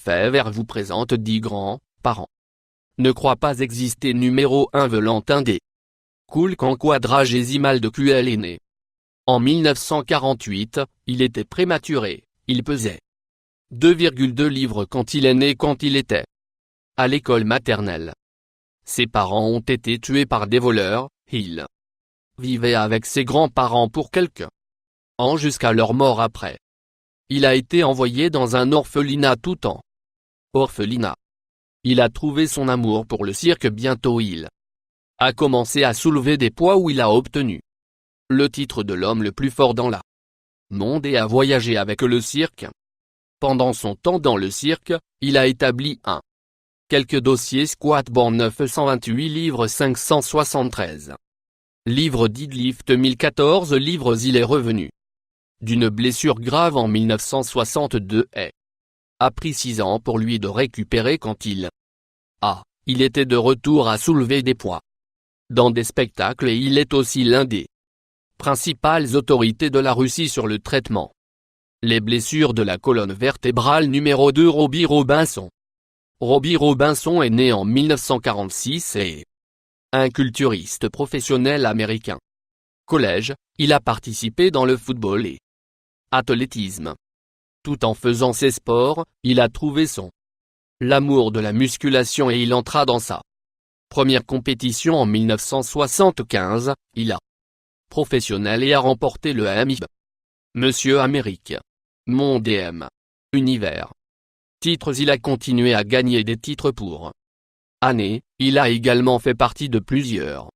Lefebvre vous présente 10 grands parents. Ne croit pas exister numéro 1 Valentin D. Cool qu'en quadragésimal de QL est né. En 1948, il était prématuré, il pesait 2,2 livres quand il est né quand il était à l'école maternelle. Ses parents ont été tués par des voleurs, il vivait avec ses grands-parents pour quelques ans jusqu'à leur mort après. Il a été envoyé dans un orphelinat tout en orphelinat. Il a trouvé son amour pour le cirque bientôt il a commencé à soulever des poids où il a obtenu le titre de l'homme le plus fort dans le monde et a voyagé avec le cirque. Pendant son temps dans le cirque, il a établi quelques dossiers squat bon 928 livres 573. Livre Deadlift 1014 livres. Il est revenu d'une blessure grave en 1962 et a pris 6 ans pour lui de récupérer quand il était de retour à soulever des poids dans des spectacles et il est aussi l'un des principales autorités de la Russie sur le traitement les blessures de la colonne vertébrale. Numéro 2 Robbie Robinson. Robbie Robinson est né en 1946 et un culturiste professionnel américain. Collège, il a participé dans le football et athlétisme. Tout en faisant ses sports, il a trouvé l'amour de la musculation et il entra dans sa première compétition en 1975, il a professionnel et a remporté le MIB. Monsieur Amérique. Monde et M. Univers. Titres. Il a continué à gagner des titres pour années. Il a également fait partie de plusieurs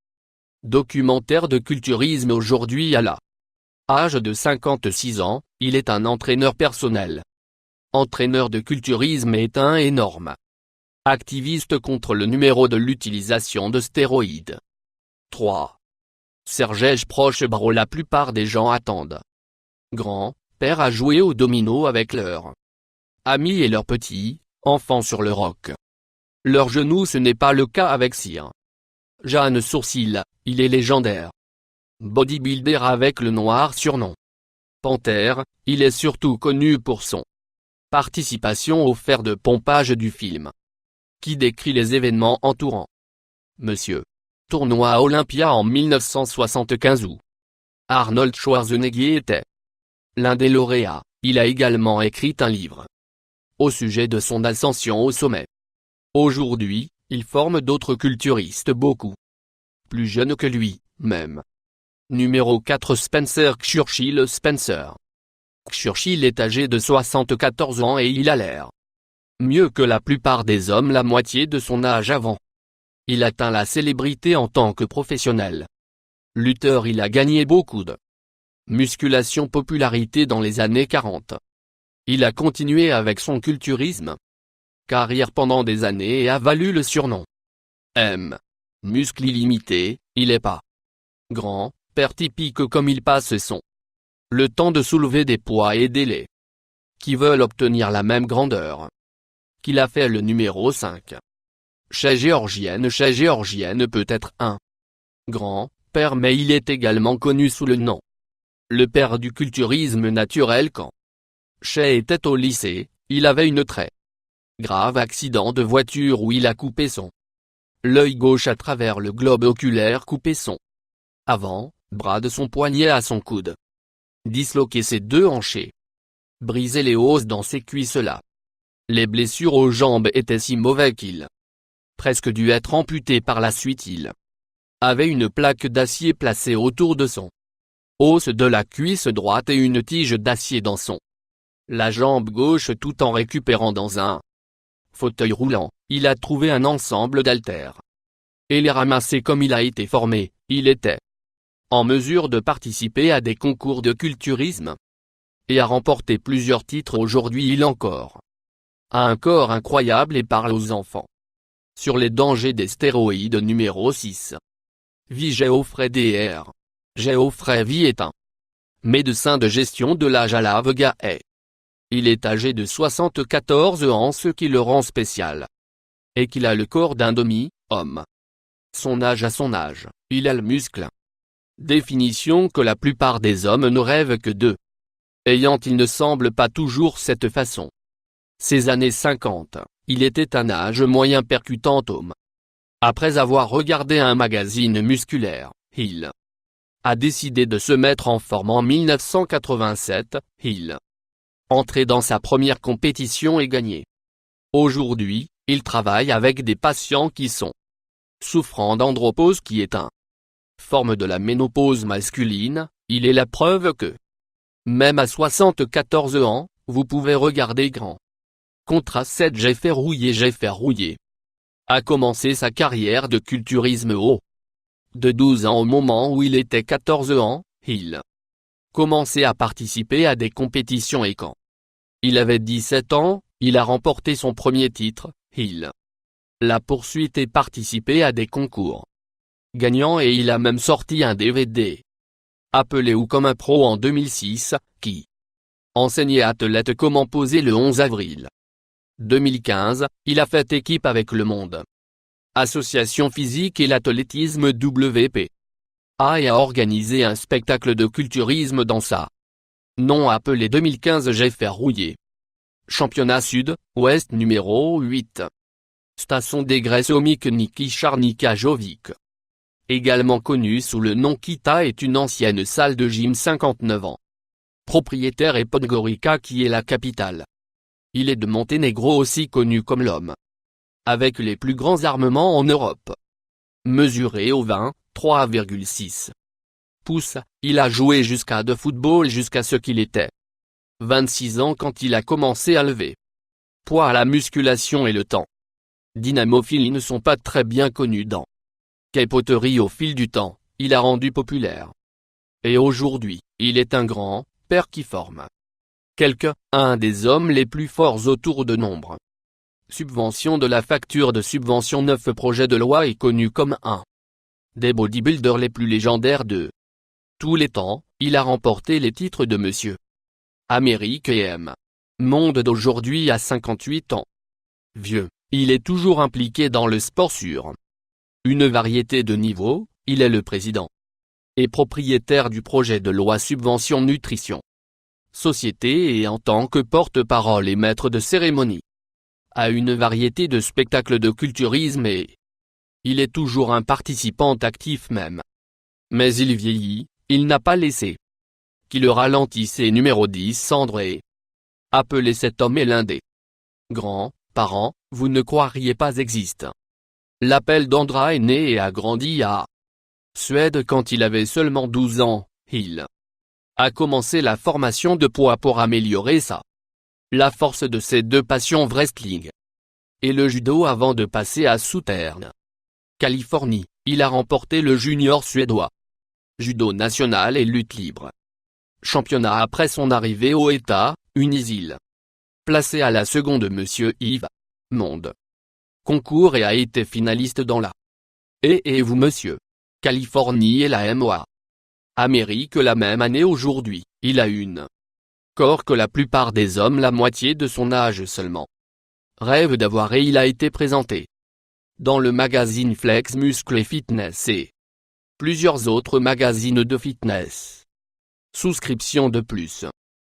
documentaires de culturisme. Aujourd'hui à l'âge de 56 ans, il est un entraîneur personnel. Entraîneur de culturisme et est un énorme activiste contre le numéro de l'utilisation de stéroïdes. 3. Sergej proche bro. La plupart des gens attendent grand-père à jouer au domino avec leurs amis et leurs petits enfants sur le roc. Leurs genoux. Ce n'est pas le cas avec Sir Jeanne Sourcil, il est légendaire bodybuilder avec le noir surnom Panthère. Il est surtout connu pour son participation au fer de pompage du film qui décrit les événements entourant Monsieur Tournoi à Olympia en 1975 où Arnold Schwarzenegger était l'un des lauréats. Il a également écrit un livre au sujet de son ascension au sommet. Aujourd'hui, il forme d'autres culturistes beaucoup plus jeunes que lui, même. Numéro 4 Spencer Churchill. Spencer Churchill est âgé de 74 ans et il a l'air mieux que la plupart des hommes la moitié de son âge avant. Il atteint la célébrité en tant que professionnel lutteur. Il a gagné beaucoup de popularité dans les années 40. Il a continué avec son culturisme carrière pendant des années et a valu le surnom M. Muscle illimité. Il est pas grand-père typique comme il passe le temps de soulever des poids et aider qui veulent obtenir la même grandeur qu'il a fait le numéro 5. Chez Géorgienne peut être un grand-père mais il est également connu sous le nom le père du culturisme naturel. Quand Chez était au lycée, il avait une très grave accident de voiture où il a coupé l'œil gauche à travers le globe oculaire, coupé son avant-bras de son poignet à son coude, disloqué ses 2 hanches, brisé les os dans ses cuisses là. Les blessures aux jambes étaient si mauvaises qu'il presque dû être amputé par la suite. Il avait une plaque d'acier placée autour de son os de la cuisse droite et une tige d'acier dans la jambe gauche. Tout en récupérant dans un fauteuil roulant, il a trouvé un ensemble d'haltères et les ramasser comme il a été formé. Il était en mesure de participer à des concours de culturisme et a remporté plusieurs titres. Aujourd'hui il encore a un corps incroyable et parle aux enfants sur les dangers des stéroïdes. Numéro 6. Geoffrey Dr. Geoffrey V est un médecin de gestion de l'âge à la Vega et il est âgé de 74 ans, ce qui le rend spécial et qu'il a le corps d'un demi-homme. Son âge à son âge, il a le muscle. Définition que la plupart des hommes ne rêvent que de. Ayant il ne semble pas toujours cette façon. Ces années 50, il était un âge moyen percutant homme. Après avoir regardé un magazine musculaire, il a décidé de se mettre en forme en 1987, il entrait dans sa première compétition et gagnait. Aujourd'hui, il travaille avec des patients qui sont souffrant d'andropause qui est une forme de la ménopause masculine. Il est la preuve que, même à 74 ans, vous pouvez regarder grand. Contra 7 Jeffer Rouillet a commencé sa carrière de culturisme de 12 ans au moment où il était 14 ans, il commençait à participer à des compétitions et quand il avait 17 ans, il a remporté son premier titre, il l'a poursuivi et participé à des concours gagnants et il a même sorti un DVD appelé Ou comme un pro en 2006, qui enseignait à athlètes comment poser le 11 avril 2015, il a fait équipe avec Le Monde Association Physique et l'Athlétisme WP et a organisé un spectacle de culturisme dans sa nom appelé 2015 Jeffer Rouillet. Championnat Sud-Ouest numéro 8. Station des graisses Omik Niki Charnika Jovic. Également connu sous le nom Kita est une ancienne salle de gym 59 ans. Propriétaire est Podgorica qui est la capitale. Il est de Monténégro aussi connu comme l'homme avec les plus grands armements en Europe. Mesuré au 23,6 pouces, il a joué jusqu'à de football jusqu'à ce qu'il était 26 ans quand il a commencé à lever poids à la musculation et le temps. Dynamophiles ne sont pas très bien connus dans Capoterie au fil du temps, il a rendu populaire. Et aujourd'hui, il est un grand père qui forme un des hommes les plus forts autour de nombre. Subvention de la facture de subvention 9 projet de loi est connu comme un des bodybuilders les plus légendaires de tous les temps. Il a remporté les titres de Monsieur Amérique et M. Monde d'aujourd'hui à 58 ans. Vieux, il est toujours impliqué dans le sport sur une variété de niveaux. Il est le président et propriétaire du projet de loi Subvention Nutrition Société et en tant que porte-parole et maître de cérémonie à une variété de spectacles de culturisme et il est toujours un participant actif même. Mais il vieillit, il n'a pas laissé qui le ralentisse et numéro 10 Sandre est appelé cet homme est l'un des grands-parents, vous ne croiriez pas existe. L'appel d'Andra est né et a grandi à Suède quand il avait seulement 12 ans, il a commencé la formation de poids pour améliorer la force de ses deux passions wrestling et le judo avant de passer à Southern Californie. Il a remporté le junior suédois judo national et lutte libre championnat après son arrivée aux États-Unis. Placé à la seconde Monsieur Yves Monde concours et a été finaliste dans la et vous Monsieur Californie et la MOA Amérique la même année. Aujourd'hui, il a une corps que la plupart des hommes la moitié de son âge seulement rêve d'avoir et il a été présenté dans le magazine Flex Muscle et Fitness et plusieurs autres magazines de fitness. Souscription de plus.